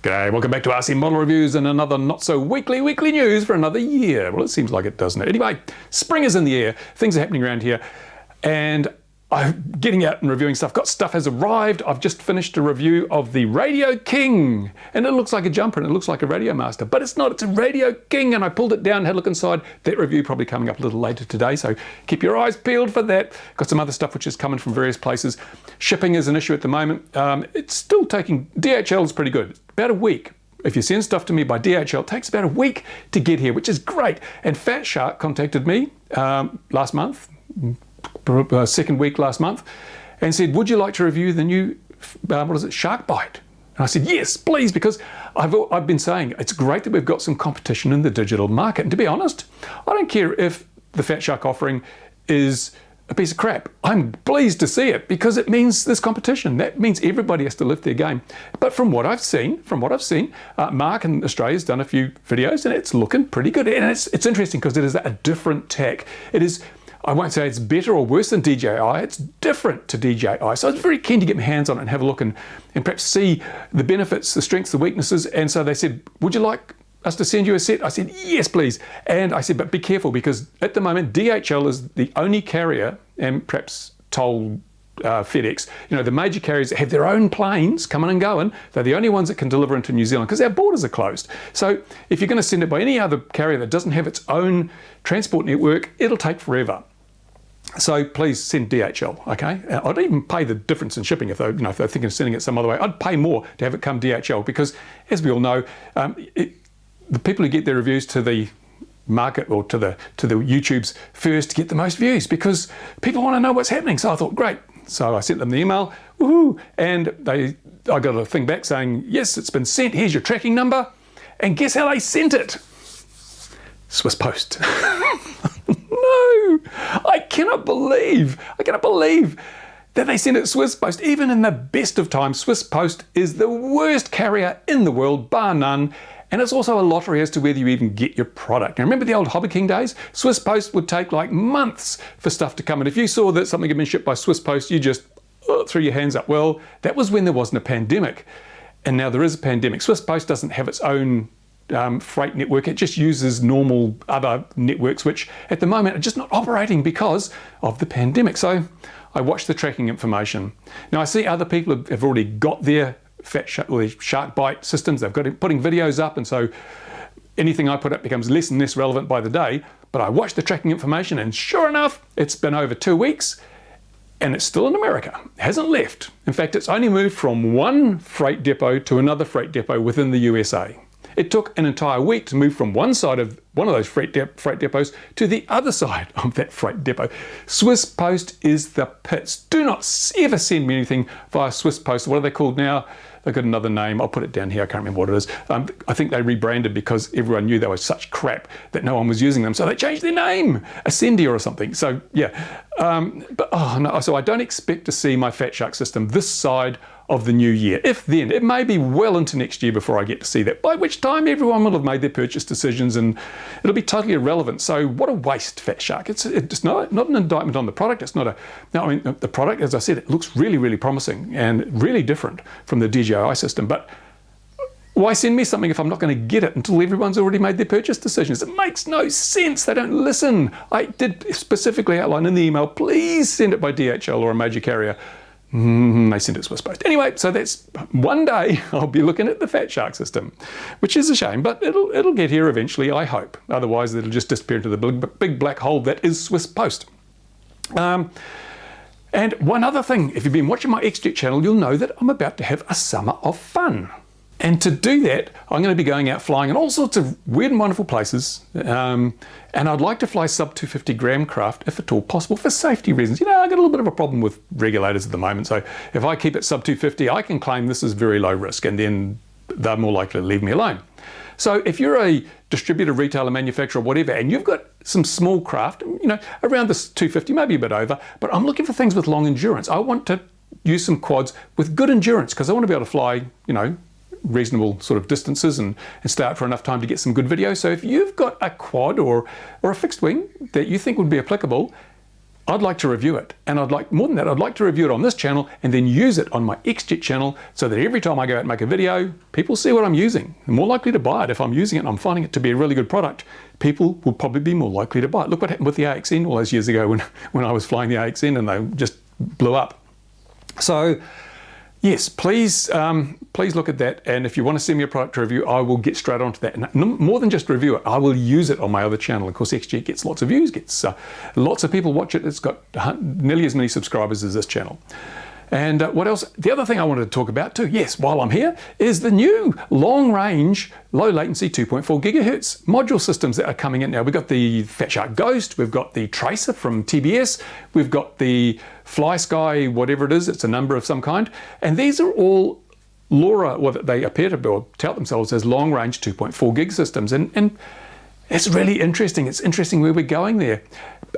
G'day, welcome back to RC Model Reviews and another not-so-weekly news for another year. Well, it seems like it, doesn't it? Anyway, spring is in the air, things are happening around here, and I'm getting out and reviewing stuff. Got stuff has arrived. I've just finished a review of the RadioKing, and it looks like a jumper and it looks like a Radio Master, but it's not, it's a RadioKing, and I pulled it down, had a look inside. That review probably coming up a little later today, so keep your eyes peeled for that. Got some other stuff which is coming from various places. Shipping is an issue at the moment. It's still taking, DHL is pretty good. About a week. If you send stuff to me by DHL, it takes about a week to get here, which is great. And Fatshark contacted me last month, second week last month, and said, would you like to review the new, SharkByte? And I said, yes, please, because I've been saying it's great that we've got some competition in the digital market. And to be honest, I don't care if the Fatshark offering is a piece of crap. I'm pleased to see it because it means there's competition. That means everybody has to lift their game. But from what I've seen, Mark in Australia has done a few videos and it's looking pretty good. And it's interesting because it is a different tech. It is, I won't say it's better or worse than DJI, it's different to DJI. So I was very keen to get my hands on it and have a look and perhaps see the benefits, the strengths, the weaknesses. And so they said, would you like us to send you a set? I said, yes, please. And I said, but be careful because at the moment, DHL is the only carrier, and perhaps Toll, FedEx, you know, the major carriers that have their own planes coming and going, they're the only ones that can deliver into New Zealand because our borders are closed. So if you're going to send it by any other carrier that doesn't have its own transport network, it'll take forever. So please send DHL, okay? I'd even pay the difference in shipping if they're thinking of sending it some other way. I'd pay more to have it come DHL because, as we all know, the people who get their reviews to the market or to the YouTubes first get the most views because people want to know what's happening. So I thought, great. So I sent them the email, woohoo, and I got a thing back saying, yes, it's been sent. Here's your tracking number. And guess how they sent it? Swiss Post. No, I cannot believe that they send it Swiss Post. Even in the best of times, Swiss Post is the worst carrier in the world, bar none. And it's also a lottery as to whether you even get your product. Now, remember the old RadioKing days? Swiss Post would take like months for stuff to come. And if you saw that something had been shipped by Swiss Post, you just threw your hands up. Well, that was when there wasn't a pandemic. And now there is a pandemic. Swiss Post doesn't have its own freight network. It just uses normal other networks, which at the moment are just not operating because of the pandemic. So I watched the tracking information. Now, I see other people have already got their SharkByte systems. They've got putting videos up, and so anything I put up becomes less and less relevant by the day. But I watched the tracking information, and sure enough, it's been over 2 weeks, and it's still in America. It hasn't left. In fact, it's only moved from one freight depot to another freight depot within the USA. It took an entire week to move from one side of one of those freight depots to the other side of that freight depot. Swiss Post is the pits. Do not ever send me anything via Swiss Post. What are they called now? They've got another name. I'll put it down here. I can't remember what it is. I think they rebranded because everyone knew they were such crap that no one was using them. So they changed their name, Ascendia or something. So yeah, so I don't expect to see my Fatshark system this side of the new year. If then, it may be well into next year before I get to see that, by which time everyone will have made their purchase decisions and it'll be totally irrelevant. So what a waste, Fatshark. It's not an indictment on the product. It's not a, no, I mean, the product, as I said, it looks really, really promising and really different from the DJI system. But why send me something if I'm not going to get it until everyone's already made their purchase decisions? It makes no sense. They don't listen. I did specifically outline in the email, please send it by DHL or a major carrier. They sent it Swiss Post. Anyway, so that's one day I'll be looking at the Fatshark system, which is a shame, but it'll get here eventually, I hope. Otherwise, it'll just disappear into the big black hole that is Swiss Post. And one other thing, if you've been watching my XJet channel, you'll know that I'm about to have a summer of fun. And to do that, I'm going to be going out flying in all sorts of weird and wonderful places. And I'd like to fly sub 250 gram craft, if at all possible, for safety reasons. You know, I've got a little bit of a problem with regulators at the moment. So if I keep it sub 250, I can claim this is very low risk, and then they're more likely to leave me alone. So if you're a distributor, retailer, manufacturer, whatever, and you've got some small craft, you know, around this 250, maybe a bit over, but I'm looking for things with long endurance. I want to use some quads with good endurance because I want to be able to fly, you know, reasonable sort of distances and stay out for enough time to get some good video. So if you've got a quad or a fixed wing that you think would be applicable, I'd like to review it. And I'd like, more than that, I'd like to review it on this channel and then use it on my XJet channel so that every time I go out and make a video, people see what I'm using. They're more likely to buy it. If I'm using it and I'm finding it to be a really good product, people will probably be more likely to buy it. Look what happened with the AXN all those years ago when I was flying the AXN and they just blew up. So yes, please look at that. And if you want to send me a product to review, I will get straight onto that. And more than just review it, I will use it on my other channel. Of course, XJet gets lots of views, gets lots of people watch it. It's got nearly as many subscribers as this channel. And what else? The other thing I wanted to talk about too, yes, while I'm here, is the new long-range, low-latency 2.4 gigahertz module systems that are coming in now. We've got the Fatshark Ghost, we've got the Tracer from TBS, we've got the FlySky, whatever it is, it's a number of some kind, and these are all LoRa, well, they appear to be, or tout themselves as long-range 2.4 gig systems, and it's really interesting. It's interesting where we're going there.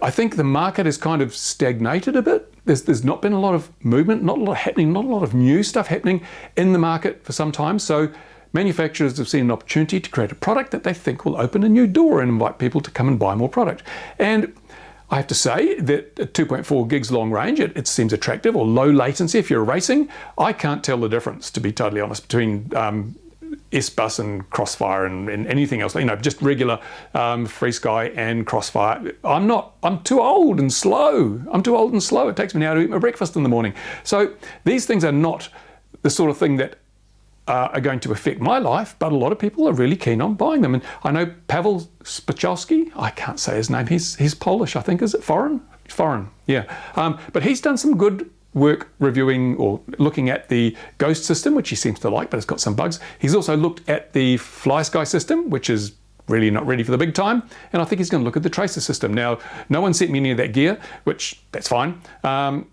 I think the market has kind of stagnated a bit. There's not been a lot of movement, not a lot happening, not a lot of new stuff happening in the market for some time. So manufacturers have seen an opportunity to create a product that they think will open a new door and invite people to come and buy more product. And I have to say that at 2.4 gigs long range, it seems attractive, or low latency if you're racing. I can't tell the difference, to be totally honest, between S-Bus and Crossfire and anything else, just regular FreeSky and Crossfire. I'm too old and slow. It takes me an hour to eat my breakfast in the morning. So these things are not the sort of thing that are going to affect my life, but a lot of people are really keen on buying them. And I know Paweł Spachowski, I can't say his name, he's Polish, I think. Is it foreign? Foreign, yeah. But he's done some good work reviewing or looking at the Ghost system, which he seems to like, but it's got some bugs. He's also looked at the FlySky system, which is really not ready for the big time, and I think he's going to look at the Tracer system. Now, no one sent me any of that gear, which that's fine. I'm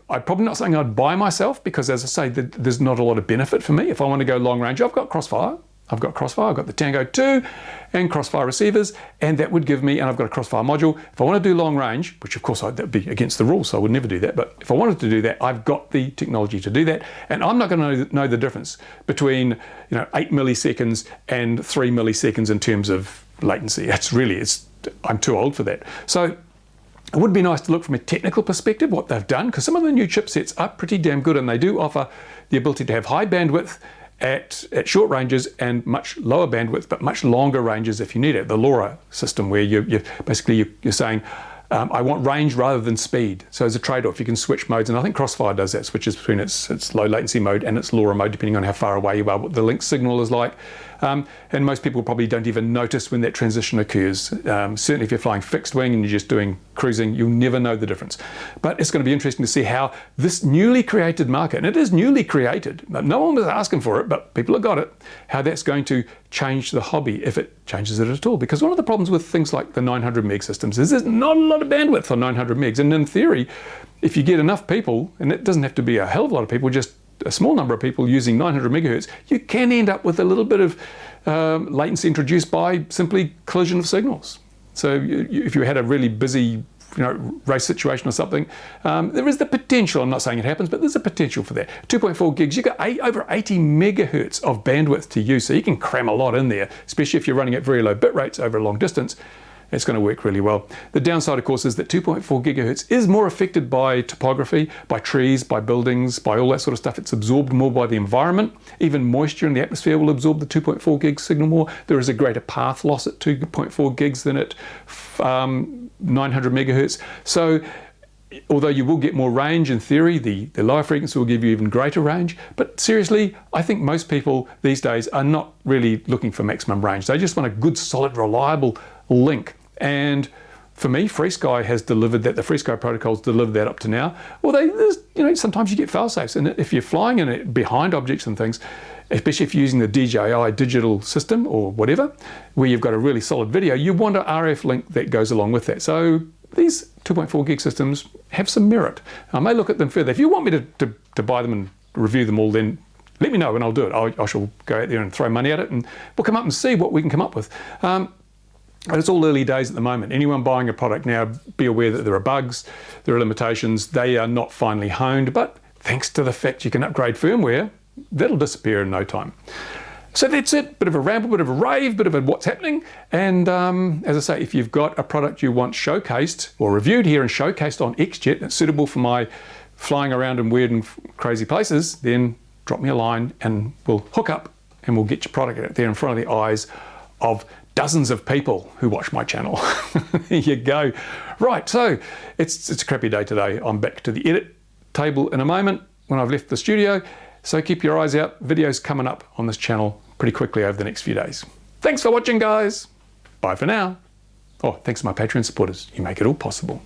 probably not something I'd buy myself because, as I say, there's not a lot of benefit for me. If I want to go long range, I've got Crossfire, I've got the Tango 2 and Crossfire receivers, and that would give me, and I've got a Crossfire module. If I want to do long range, which of course that would be against the rules, so I would never do that, but if I wanted to do that, I've got the technology to do that, and I'm not going to know the difference between 8 milliseconds and 3 milliseconds in terms of latency. I'm too old for that. So it would be nice to look from a technical perspective what they've done, because some of the new chipsets are pretty damn good, and they do offer the ability to have high bandwidth at short ranges and much lower bandwidth, but much longer ranges if you need it. The LoRa system, where you're saying, I want range rather than speed. So as a trade-off, you can switch modes, and I think Crossfire does that, switches between its low latency mode and its LoRa mode, depending on how far away you are, what the link signal is like. And most people probably don't even notice when that transition occurs. Certainly if you're flying fixed wing and you're just doing cruising, you'll never know the difference. But it's going to be interesting to see how this newly created market, and it is newly created, no one was asking for it, but people have got it, how that's going to change the hobby, if it changes it at all. Because one of the problems with things like the 900 meg systems is there's not a lot of bandwidth on 900 megs. And in theory, if you get enough people, and it doesn't have to be a hell of a lot of people, just a small number of people using 900 megahertz, you can end up with a little bit of latency introduced by simply collision of signals. So if you had a really busy race situation or something, there is the potential, I'm not saying it happens, but there's a potential for that. 2.4 gigs, you've got over 80 megahertz of bandwidth to use, so you can cram a lot in there, especially if you're running at very low bit rates over a long distance. It's going to work really well. The downside, of course, is that 2.4 gigahertz is more affected by topography, by trees, by buildings, by all that sort of stuff. It's absorbed more by the environment. Even moisture in the atmosphere will absorb the 2.4 gig signal more. There is a greater path loss at 2.4 gigs than at 900 megahertz. So although you will get more range in theory, the lower frequency will give you even greater range. But seriously, I think most people these days are not really looking for maximum range. They just want a good, solid, reliable link. And for me, FreeSky has delivered that. The FreeSky protocol's delivered that up to now. Well, sometimes you get fail-safes, and if you're flying in it behind objects and things, especially if you're using the DJI digital system or whatever, where you've got a really solid video, you want an RF link that goes along with that. So these 2.4 gig systems have some merit. I may look at them further. If you want me to buy them and review them all, then let me know and I'll do it. I shall go out there and throw money at it, and we'll come up and see what we can come up with. But it's all early days at the moment. Anyone buying a product now, be aware that there are bugs, there are limitations, they are not finely honed, but thanks to the fact you can upgrade firmware, that'll disappear in no time. So that's it, bit of a ramble, bit of a rave, bit of a what's happening. And as I say, if you've got a product you want showcased or reviewed here and showcased on XJet that's suitable for my flying around in weird and crazy places, then drop me a line and we'll hook up and we'll get your product out there in front of the eyes of dozens of people who watch my channel. There you go. Right, so it's a crappy day today. I'm back to the edit table in a moment when I've left the studio. So keep your eyes out. Videos coming up on this channel pretty quickly over the next few days. Thanks for watching, guys. Bye for now. Oh, thanks to my Patreon supporters. You make it all possible.